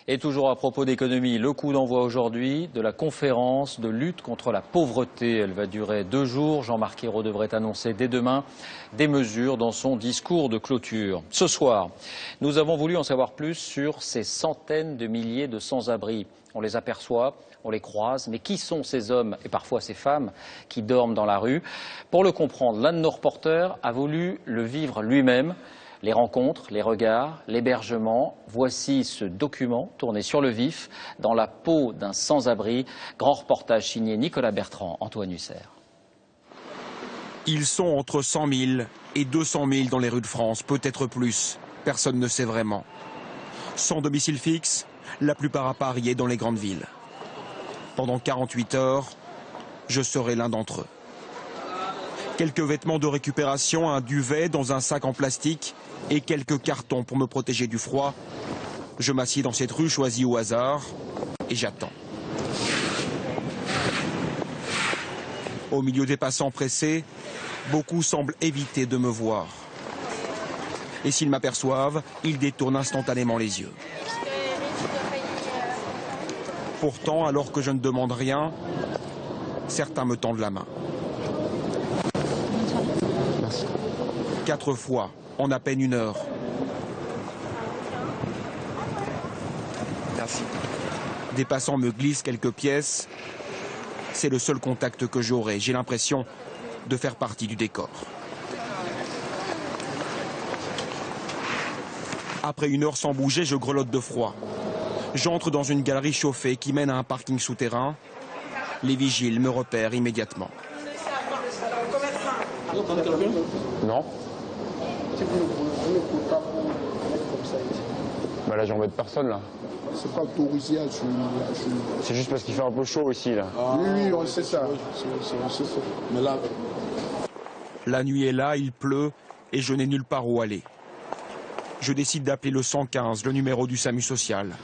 Et toujours à propos d'économie, le coup d'envoi aujourd'hui de la conférence de lutte contre la pauvreté. Elle va durer 2 jours. Jean-Marc Ayrault devrait annoncer dès demain des mesures dans son discours de clôture. Ce soir, nous avons voulu en savoir plus sur ces centaines de milliers de sans-abri. On les aperçoit, on les croise, mais qui sont ces hommes et parfois ces femmes qui dorment dans la rue? Pour le comprendre, l'un de nos reporters a voulu le vivre lui-même. Les rencontres, les regards, l'hébergement, voici ce document tourné sur le vif, dans la peau d'un sans-abri. Grand reportage signé Nicolas Bertrand, Antoine Husser. Ils sont entre 100 000 et 200 000 dans les rues de France, peut-être plus. Personne ne sait vraiment. Sans domicile fixe, la plupart à Paris et dans les grandes villes. Pendant 48 heures, je serai l'un d'entre eux. Quelques vêtements de récupération, un duvet dans un sac en plastique et quelques cartons pour me protéger du froid. Je m'assieds dans cette rue choisie au hasard et j'attends. Au milieu des passants pressés, beaucoup semblent éviter de me voir. Et s'ils m'aperçoivent, ils détournent instantanément les yeux. Pourtant, alors que je ne demande rien, certains me tendent la main. 4 fois, en à peine 1 heure. Merci. Des passants me glissent quelques pièces. C'est le seul contact que j'aurai. J'ai l'impression de faire partie du décor. Après 1 heure sans bouger, je grelotte de froid. J'entre dans une galerie chauffée qui mène à un parking souterrain. Les vigiles me repèrent immédiatement. Non. Bah là j'embête personne là. C'est pas autorisé à C'est juste parce qu'il fait un peu chaud ici là. Ah, oui, oui, c'est ça. Mais là... La nuit est là, il pleut et je n'ai nulle part où aller. Je décide d'appeler le 115, le numéro du SAMU social.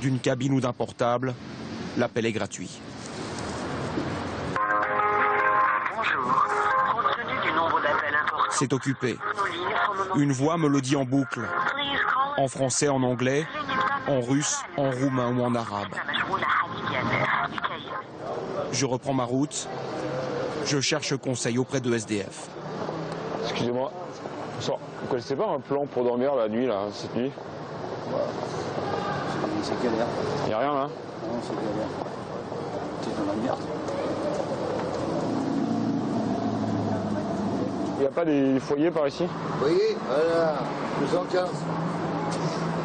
D'une cabine ou d'un portable, l'appel est gratuit. Bonjour. Compte tenu du nombre d'appels importants, C'est occupé. nos lignes sont au moment Une voix me le dit en boucle, en français, en anglais, en russe, en roumain ou en arabe. Je reprends ma route. Je cherche conseil auprès de SDF. Excusez-moi. Vous connaissez pas un plan pour dormir la nuit là, cette nuit? C'est galère. Y a rien là? Non, c'est galère. T'es dans la merde. Y a pas des foyers par ici? Vous voyez, voilà, le 115.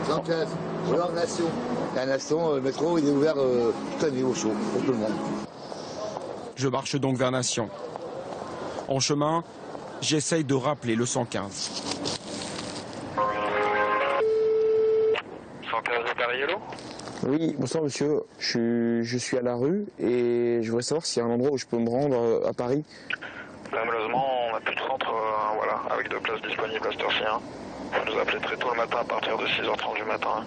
115, Joueur Nation. La Nation, le métro, il est ouvert toute l'année au chaud, pour tout le monde. Je marche donc vers Nation. En chemin, j'essaye de rappeler le 115. 115 de Paris, hello? Oui, bonsoir monsieur. Je suis à la rue et je voudrais savoir s'il y a un endroit où je peux me rendre à Paris. Malheureusement, on n'a plus de centre voilà, avec de places disponibles à cette heure-ci. Hein. On nous a appelé très tôt le matin à partir de 6h30 du matin. Hein.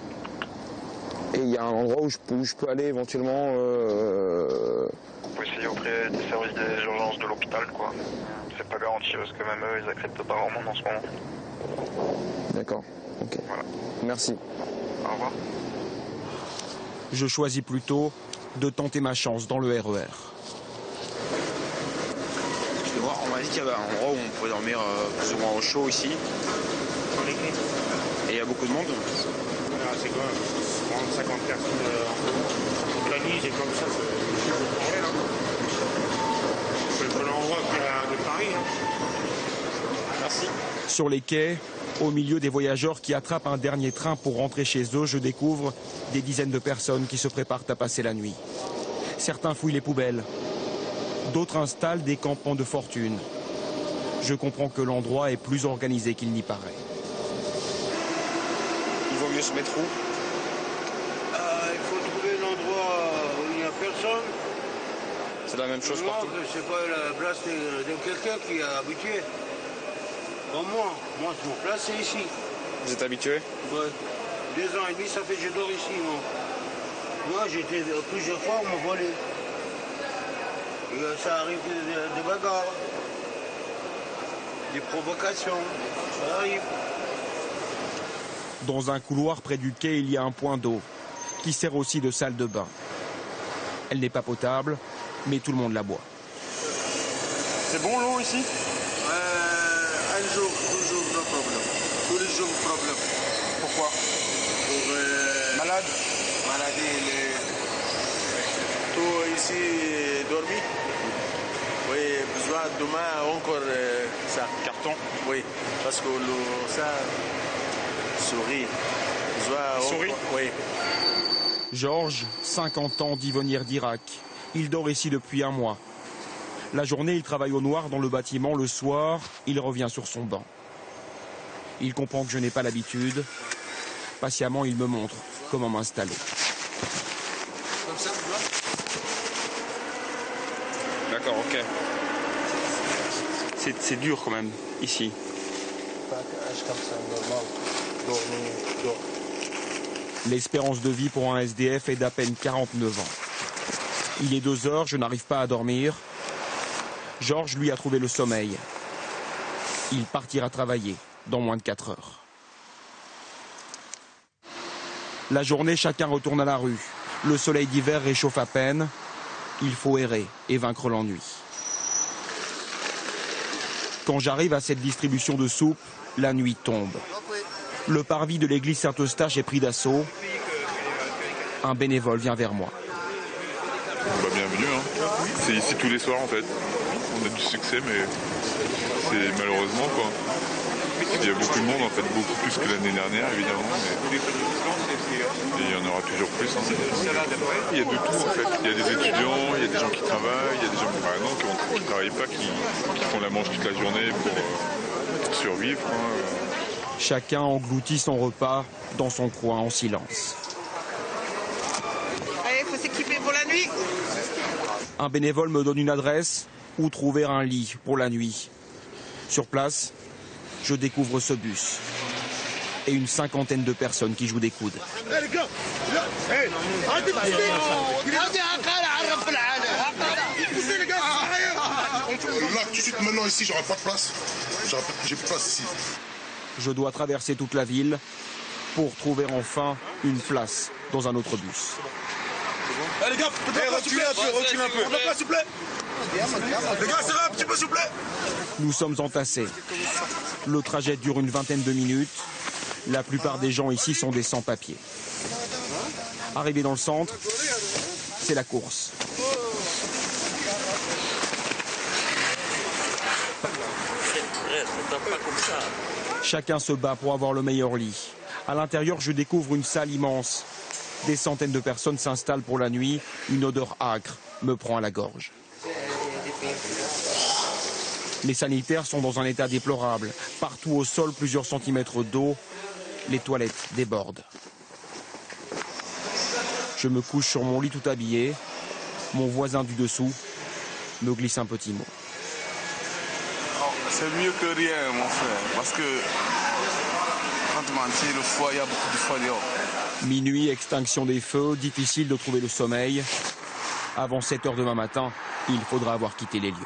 Et il y a un endroit où je peux aller éventuellement Vous pouvez essayer auprès des services des urgences de l'hôpital, quoi. C'est pas garanti parce que même eux, ils acceptent pas vraiment en ce moment. D'accord, ok. Voilà. Merci. Au revoir. Je choisis plutôt de tenter ma chance dans le RER. Excusez-moi, on m'a dit qu'il y avait un endroit où on pouvait dormir plus ou moins au chaud ici. Et il y a beaucoup de monde. C'est quoi 30-50 personnes toute la nuit, c'est comme ça, c'est le bordel. C'est le seul endroit de Paris. Merci. Sur les quais, au milieu des voyageurs qui attrapent un dernier train pour rentrer chez eux, je découvre des dizaines de personnes qui se préparent à passer la nuit. Certains fouillent les poubelles, d'autres installent des campements de fortune. Je comprends que l'endroit est plus organisé qu'il n'y paraît. Il vaut mieux se mettre où? Il faut trouver un endroit où il n'y a personne. C'est la même chose partout. C'est pas la place de quelqu'un qui est habitué. Comme moi. Moi, mon place, c'est ici. Vous êtes habitué? Ouais. 2 ans et demi, ça fait que je dors ici, moi. Moi, j'étais plusieurs fois, on m'a volé. Et ça arrive des bagarres, des provocations. Ça arrive. Dans un couloir près du quai, il y a un point d'eau. qui sert aussi de salle de bain. Elle n'est pas potable, mais tout le monde la boit. C'est bon l'eau ici? Un jour, 2 jours, no problème. Tous les jours, problème. Pourquoi? Pour malade? Maladie, tout ici dormi. Oui, besoin demain encore ça. Carton? Oui, parce que ça sourit. Souris? Oui. Georges, 50 ans, d'Ivonnière d'Irak. Il dort ici depuis 1 mois. La journée, il travaille au noir dans le bâtiment. Le soir, il revient sur son banc. Il comprend que je n'ai pas l'habitude. Patiemment, il me montre comment m'installer. Comme ça, tu vois? D'accord, ok. C'est dur quand même, ici. Pas comme ça, normal. Dormir. L'espérance de vie pour un SDF est d'à peine 49 ans. Il est 2 heures, je n'arrive pas à dormir. Georges, lui, a trouvé le sommeil. Il partira travailler dans moins de 4 heures. La journée, chacun retourne à la rue. Le soleil d'hiver réchauffe à peine. Il faut errer et vaincre l'ennui. Quand j'arrive à cette distribution de soupe, la nuit tombe. Le parvis de l'église Saint-Eustache est pris d'assaut. Un bénévole vient vers moi. Bienvenue, hein. C'est ici tous les soirs en fait. On a du succès, mais c'est malheureusement quoi. Il y a beaucoup de monde en fait, beaucoup plus que l'année dernière évidemment. Mais... Et il y en aura toujours plus. Hein. Il y a de tout en fait. Il y a des étudiants, il y a des gens qui travaillent, il y a des gens par exemple qui ne travaillent pas, qui font la manche toute la journée pour survivre. Hein. Chacun engloutit son repas dans son coin en silence. Allez, faut s'équiper pour la nuit. Un bénévole me donne une adresse où trouver un lit pour la nuit. Sur place, je découvre ce bus et une 50aine de personnes qui jouent des coudes. Hey les gars, hey, arrêtez de pousser. Poussez les gars. Là, tout de suite, maintenant ici, j'aurai pas de place. J'ai plus de place ici. Je dois traverser toute la ville pour trouver enfin une place dans un autre bus. Hey, les gars, reculez un peu, reculez un peu. On va pas, s'il vous plaît. Les gars, ça va un petit peu, s'il vous plaît. Nous sommes entassés. Le trajet dure une vingtaine de minutes. La plupart des gens ici sont des sans-papiers. Arrivé dans le centre, c'est la course. Chacun se bat pour avoir le meilleur lit. À l'intérieur, je découvre une salle immense. Des centaines de personnes s'installent pour la nuit. Une odeur âcre me prend à la gorge. Les sanitaires sont dans un état déplorable. Partout au sol, plusieurs centimètres d'eau. Les toilettes débordent. Je me couche sur mon lit tout habillé. Mon voisin du dessous me glisse un petit mot. C'est mieux que rien, mon frère, parce que, franchement, c'est le foie, il y a beaucoup de foie dehors. Minuit, extinction des feux, difficile de trouver le sommeil. Avant 7 heures demain matin, il faudra avoir quitté les lieux.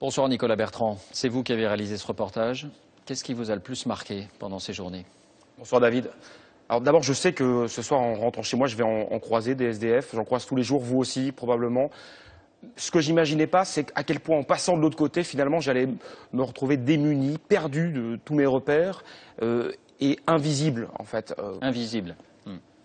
Bonsoir Nicolas Bertrand, c'est vous qui avez réalisé ce reportage. Qu'est-ce qui vous a le plus marqué pendant ces journées? Bonsoir David. Alors d'abord, je sais que ce soir, en rentrant chez moi, je vais en croiser des SDF. J'en croise tous les jours, vous aussi, probablement. Ce que j'imaginais pas, c'est à quel point, en passant de l'autre côté, finalement, j'allais me retrouver démuni, perdu de tous mes repères et invisible, en fait. Invisible.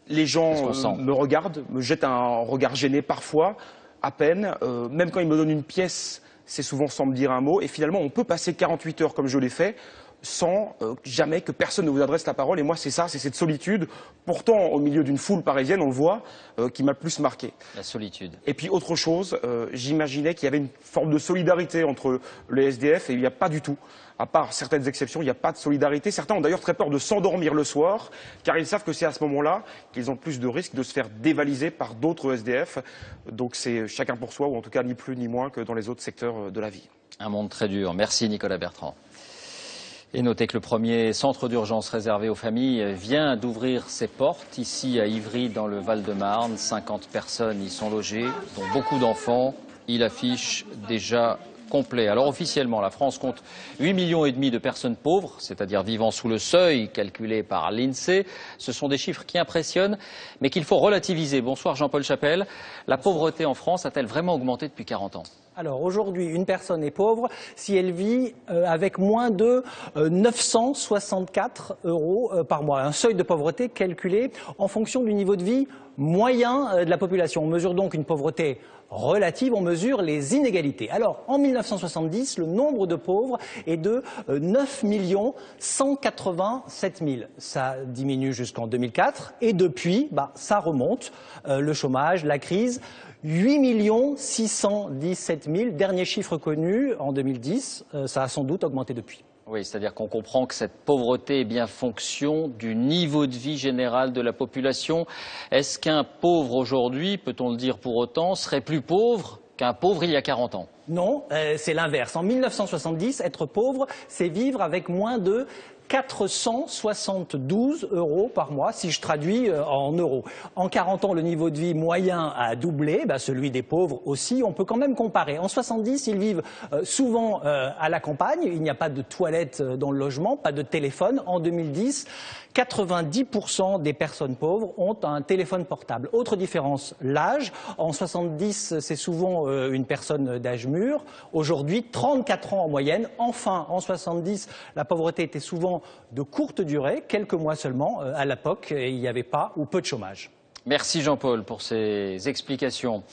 Les gens me regardent, me jettent un regard gêné parfois, à peine. Même quand ils me donnent une pièce, c'est souvent sans me dire un mot. Et finalement, on peut passer 48 heures, comme je l'ai fait, sans jamais que personne ne vous adresse la parole. Et moi, c'est ça, c'est cette solitude, pourtant au milieu d'une foule parisienne, on le voit, qui m'a le plus marqué. La solitude. Et puis autre chose, j'imaginais qu'il y avait une forme de solidarité entre les SDF, et il n'y a pas du tout. À part certaines exceptions, il n'y a pas de solidarité. Certains ont d'ailleurs très peur de s'endormir le soir, car ils savent que c'est à ce moment-là qu'ils ont plus de risques de se faire dévaliser par d'autres SDF. Donc c'est chacun pour soi, ou en tout cas ni plus ni moins que dans les autres secteurs de la vie. Un monde très dur. Merci Nicolas Bertrand. Et notez que le premier centre d'urgence réservé aux familles vient d'ouvrir ses portes, ici à Ivry, dans le Val-de-Marne. 50 personnes y sont logées, dont beaucoup d'enfants. Il affiche déjà complet. Alors officiellement, la France compte 8,5 millions de personnes pauvres, c'est-à-dire vivant sous le seuil calculé par l'INSEE. Ce sont des chiffres qui impressionnent, mais qu'il faut relativiser. Bonsoir Jean-Paul Chapelle. La pauvreté en France a-t-elle vraiment augmenté depuis 40 ans ? Alors aujourd'hui, une personne est pauvre si elle vit avec moins de 964 euros par mois. Un seuil de pauvreté calculé en fonction du niveau de vie moyen de la population. On mesure donc une pauvreté relative, on mesure les inégalités. Alors, en 1970, le nombre de pauvres est de 9 187 000. Ça diminue jusqu'en 2004 et depuis, ça remonte. Le chômage, la crise, 8 617 000. Dernier chiffre connu en 2010, ça a sans doute augmenté depuis. Oui, c'est-à-dire qu'on comprend que cette pauvreté est bien fonction du niveau de vie général de la population. Est-ce qu'un pauvre aujourd'hui, peut-on le dire pour autant, serait plus pauvre qu'un pauvre il y a 40 ans ? Non, c'est l'inverse. En 1970, être pauvre, c'est vivre avec moins de 472 euros par mois, si je traduis en euros. En 40 ans, le niveau de vie moyen a doublé, celui des pauvres aussi. On peut quand même comparer. En 70, ils vivent souvent à la campagne. Il n'y a pas de toilette dans le logement, pas de téléphone. En 2010, 90% des personnes pauvres ont un téléphone portable. Autre différence, l'âge. En 70, c'est souvent une personne d'âge mûr. Aujourd'hui, 34 ans en moyenne. Enfin, en 70, la pauvreté était souvent de courte durée, quelques mois seulement. À l'époque, il n'y avait pas ou peu de chômage. Merci Jean-Paul pour ces explications.